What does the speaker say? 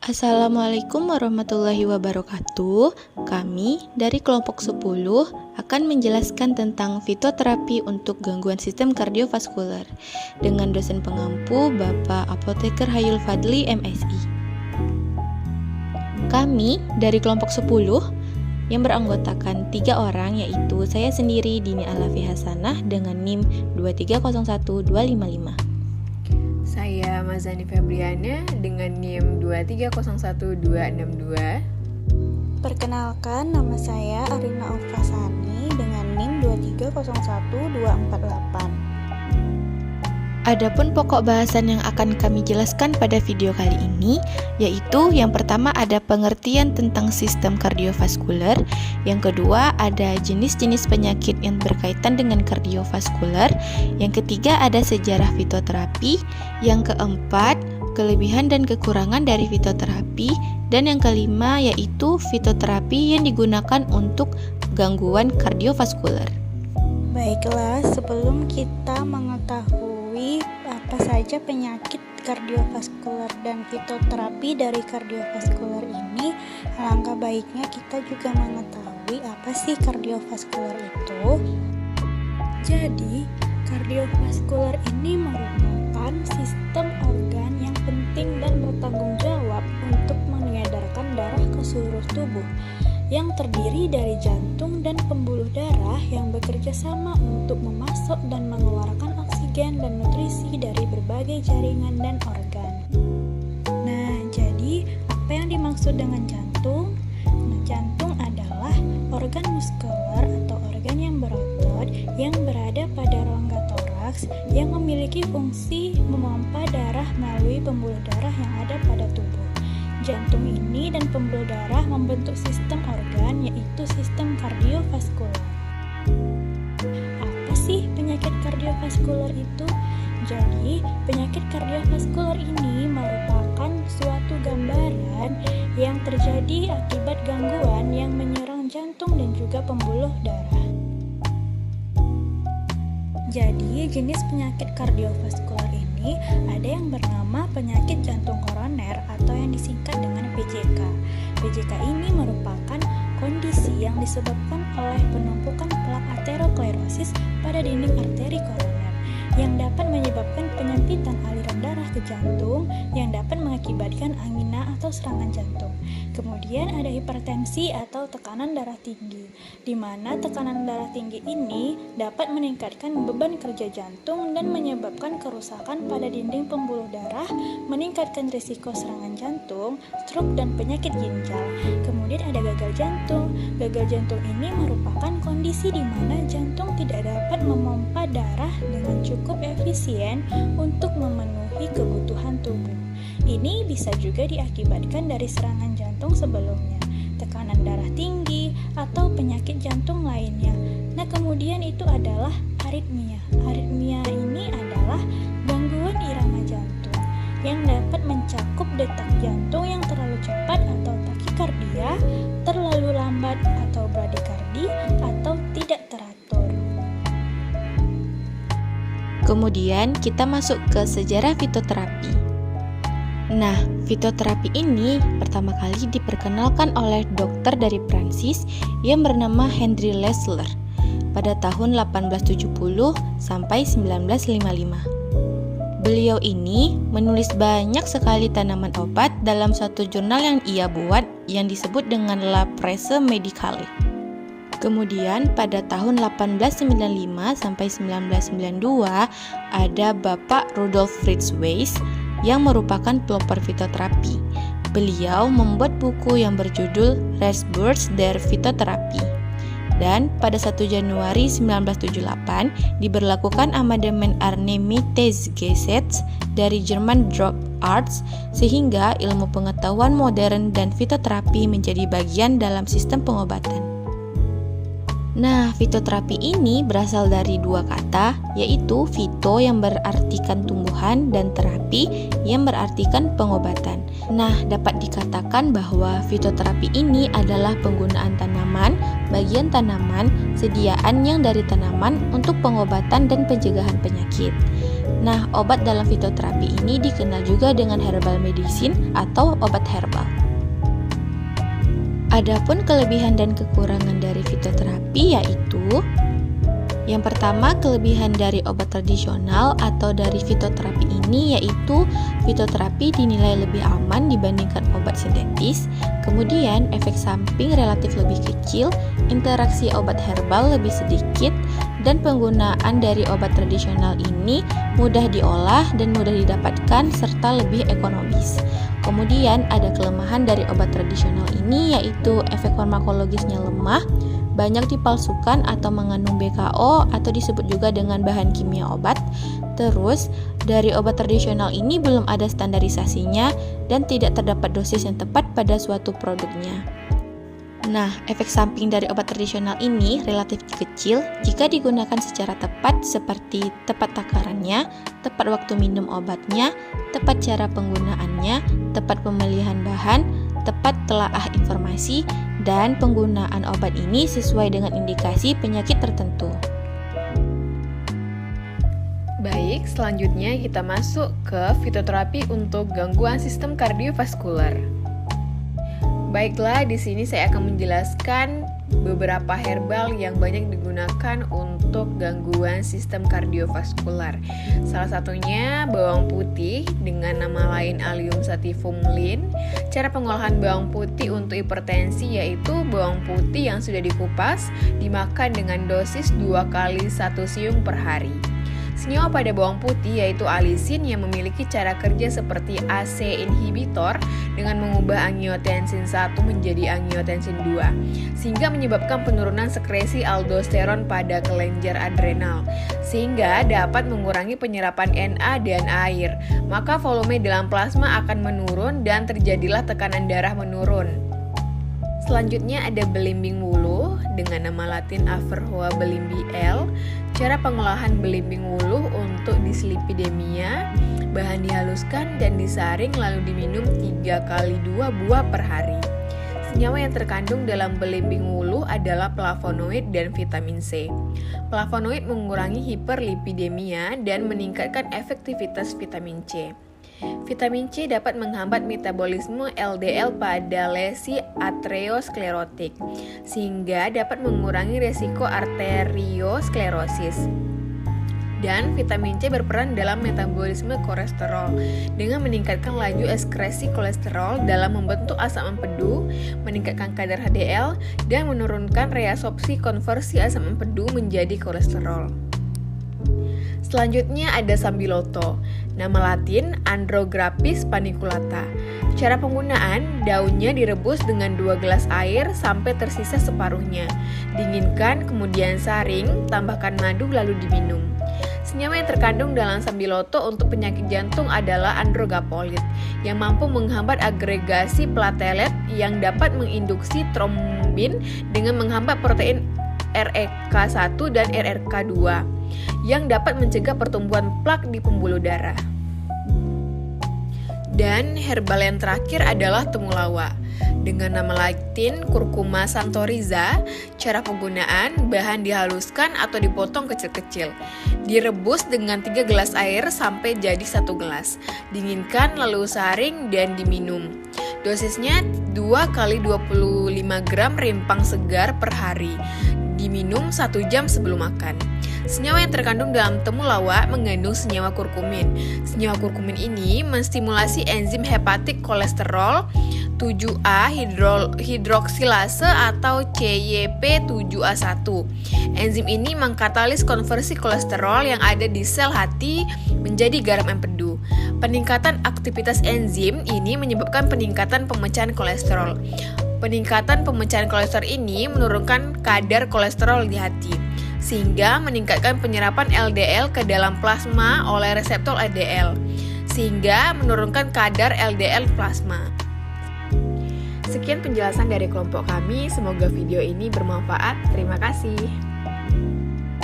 Assalamualaikum warahmatullahi wabarakatuh. Kami dari kelompok 10 akan menjelaskan tentang fitoterapi untuk gangguan sistem kardiovaskuler dengan dosen pengampu Bapak Apoteker Hayul Fadli MSI. Kami dari kelompok 10 yang beranggotakan 3 orang, yaitu saya sendiri Dini Alafi Hasanah dengan NIM 2301255. Saya Mazani Febriana dengan NIM 2301262. Perkenalkan, nama saya Arina Alfasani dengan NIM 2301248. Adapun pokok bahasan yang akan kami jelaskan pada video kali ini, yaitu yang pertama ada pengertian tentang sistem kardiovaskuler, yang kedua ada jenis-jenis penyakit yang berkaitan dengan kardiovaskuler, yang ketiga ada sejarah fitoterapi, yang keempat kelebihan dan kekurangan dari fitoterapi, dan yang kelima yaitu fitoterapi yang digunakan untuk gangguan kardiovaskuler. Baiklah, sebelum kita mengetahui apa saja penyakit kardiovaskuler dan fitoterapi dari kardiovaskuler ini, alangkah baiknya kita juga mengetahui apa sih kardiovaskuler itu. Jadi, kardiovaskuler ini merupakan sistem organ yang penting dan bertanggung jawab untuk mengedarkan darah ke seluruh tubuh, yang terdiri dari jantung dan pembuluh darah yang bekerja sama untuk memasok dan mengeluarkan oksigen dan nutrisi dari berbagai jaringan dan organ. Nah, jadi apa yang dimaksud dengan jantung? Nah, jantung adalah organ muskuler atau organ yang berotot yang berada pada rongga toraks yang memiliki fungsi memompa darah melalui pembuluh darah yang ada pada tubuh. Jantung ini dan pembuluh darah membentuk sistem organ, yaitu sistem kardiovaskuler. Apa sih penyakit kardiovaskuler itu? Jadi, penyakit kardiovaskuler ini merupakan suatu gambaran yang terjadi akibat gangguan yang menyerang jantung dan juga pembuluh darah. Jadi, jenis penyakit kardiovaskuler ini ada yang bernama penyakit jantung koroner atau yang disingkat dengan PJK. PJK ini merupakan kondisi yang disebabkan oleh penumpukan plak aterosklerosis pada dinding arteri koroner yang dapat menyebabkan penyempitan aliran darah ke jantung yang dapat mengakibatkan angina atau serangan jantung. Kemudian ada hipertensi atau tekanan darah tinggi, di mana tekanan darah tinggi ini dapat meningkatkan beban kerja jantung dan menyebabkan kerusakan pada dinding pembuluh darah, meningkatkan risiko serangan jantung, stroke, dan penyakit ginjal. Kemudian ada gagal jantung. Gagal jantung ini merupakan kondisi di mana jantung tidak dapat memompa darah dengan cukup efisien untuk memenuhi kebutuhan tubuh. Ini bisa juga diakibatkan dari serangan jantung sebelumnya, tekanan darah tinggi, atau penyakit jantung lainnya. Nah, kemudian itu adalah aritmia. Aritmia ini adalah gangguan irama jantung yang dapat mencakup detak jantung yang terlalu cepat atau takikardia, terlalu lambat atau bradikardi, atau tidak teratur. Kemudian kita masuk ke sejarah fitoterapi. Nah, fitoterapi ini pertama kali diperkenalkan oleh dokter dari Prancis yang bernama Henry Lessler pada tahun 1870 sampai 1955. Beliau ini menulis banyak sekali tanaman obat dalam suatu jurnal yang ia buat yang disebut dengan La Presse Médicale. Kemudian pada tahun 1895 sampai 1992 ada Bapak Rudolf Fritz Weiss yang merupakan pelopor fitoterapi. Beliau membuat buku yang berjudul Ressources der Phytotherapie. Dan pada 1 Januari 1978 diberlakukan amandemen Arzneimittelgesetz dari German Drug Arts sehingga ilmu pengetahuan modern dan fitoterapi menjadi bagian dalam sistem pengobatan. Nah, fitoterapi ini berasal dari dua kata, yaitu fito yang berartikan tumbuhan dan terapi yang berartikan pengobatan. Nah, dapat dikatakan bahwa fitoterapi ini adalah penggunaan tanaman, bagian tanaman, sediaan yang dari tanaman untuk pengobatan dan pencegahan penyakit. Nah, obat dalam fitoterapi ini dikenal juga dengan herbal medicine atau obat herbal. Adapun kelebihan dan kekurangan dari fitoterapi yaitu yang pertama, kelebihan dari obat tradisional atau dari fitoterapi ini yaitu fitoterapi dinilai lebih aman dibandingkan obat sintetis, kemudian efek samping relatif lebih kecil, interaksi obat herbal lebih sedikit, dan penggunaan dari obat tradisional ini mudah diolah dan mudah didapatkan serta lebih ekonomis. Kemudian ada kelemahan dari obat tradisional ini yaitu efek farmakologisnya lemah, banyak dipalsukan atau mengandung BKO atau disebut juga dengan bahan kimia obat. Terus, dari obat tradisional ini belum ada standarisasinya dan tidak terdapat dosis yang tepat pada suatu produknya. Nah, efek samping dari obat tradisional ini relatif kecil jika digunakan secara tepat seperti tepat takarannya, tepat waktu minum obatnya, tepat cara penggunaannya, tepat pemilihan bahan, tepat telaah informasi, dan penggunaan obat ini sesuai dengan indikasi penyakit tertentu. Baik, selanjutnya kita masuk ke fitoterapi untuk gangguan sistem kardiovaskular. Baiklah, di sini saya akan menjelaskan beberapa herbal yang banyak digunakan untuk gangguan sistem kardiovaskular. Salah satunya bawang putih dengan nama lain Allium sativum Lin. Cara pengolahan bawang putih untuk hipertensi yaitu bawang putih yang sudah dikupas dimakan dengan dosis 2 kali 1 siung per hari. Senyawa pada bawang putih yaitu alisin yang memiliki cara kerja seperti AC inhibitor dengan mengubah angiotensin 1 menjadi angiotensin 2 sehingga menyebabkan penurunan sekresi aldosteron pada kelenjar adrenal sehingga dapat mengurangi penyerapan Na dan air, maka volume dalam plasma akan menurun dan terjadilah tekanan darah menurun. Selanjutnya ada belimbing wuluh dengan nama latin Averrhoa belimbi L. Cara pengolahan belimbing wuluh untuk dislipidemia, bahan dihaluskan dan disaring lalu diminum 3 kali 2 buah per hari. Senyawa yang terkandung dalam belimbing wuluh adalah flavonoid dan vitamin C. Flavonoid mengurangi hiperlipidemia dan meningkatkan efektivitas vitamin C. Vitamin C dapat menghambat metabolisme LDL pada lesi aterosklerotik, sehingga dapat mengurangi resiko arteriosklerosis. Dan vitamin C berperan dalam metabolisme kolesterol dengan meningkatkan laju ekskresi kolesterol dalam membentuk asam empedu, meningkatkan kadar HDL, dan menurunkan reabsorpsi konversi asam empedu menjadi kolesterol. Selanjutnya ada sambiloto, nama latin Andrographis paniculata. Cara penggunaan, daunnya direbus dengan 2 gelas air sampai tersisa separuhnya. Dinginkan, kemudian saring, tambahkan madu lalu diminum. Senyawa yang terkandung dalam sambiloto untuk penyakit jantung adalah androgapolit yang mampu menghambat agregasi platelet yang dapat menginduksi trombin dengan menghambat protein REK1 dan RRK2 yang dapat mencegah pertumbuhan plak di pembuluh darah. Dan herbal yang terakhir adalah temulawak dengan nama latin Curcuma santoriza. Cara penggunaan, bahan dihaluskan atau dipotong kecil-kecil. Direbus dengan 3 gelas air sampai jadi 1 gelas. Dinginkan lalu saring dan diminum. Dosisnya 2 kali 25 gram rimpang segar per hari. Diminum 1 jam sebelum makan. Senyawa yang terkandung dalam temulawak mengandung senyawa kurkumin. Senyawa kurkumin ini menstimulasi enzim hepatik kolesterol 7A hidroksilase atau CYP7A1. Enzim ini mengkatalis konversi kolesterol yang ada di sel hati menjadi garam empedu. Peningkatan aktivitas enzim ini menyebabkan peningkatan pemecahan kolesterol. Peningkatan pemecahan kolesterol ini menurunkan kadar kolesterol di hati, sehingga meningkatkan penyerapan LDL ke dalam plasma oleh reseptor LDL, sehingga menurunkan kadar LDL plasma. Sekian penjelasan dari kelompok kami, semoga video ini bermanfaat. Terima kasih.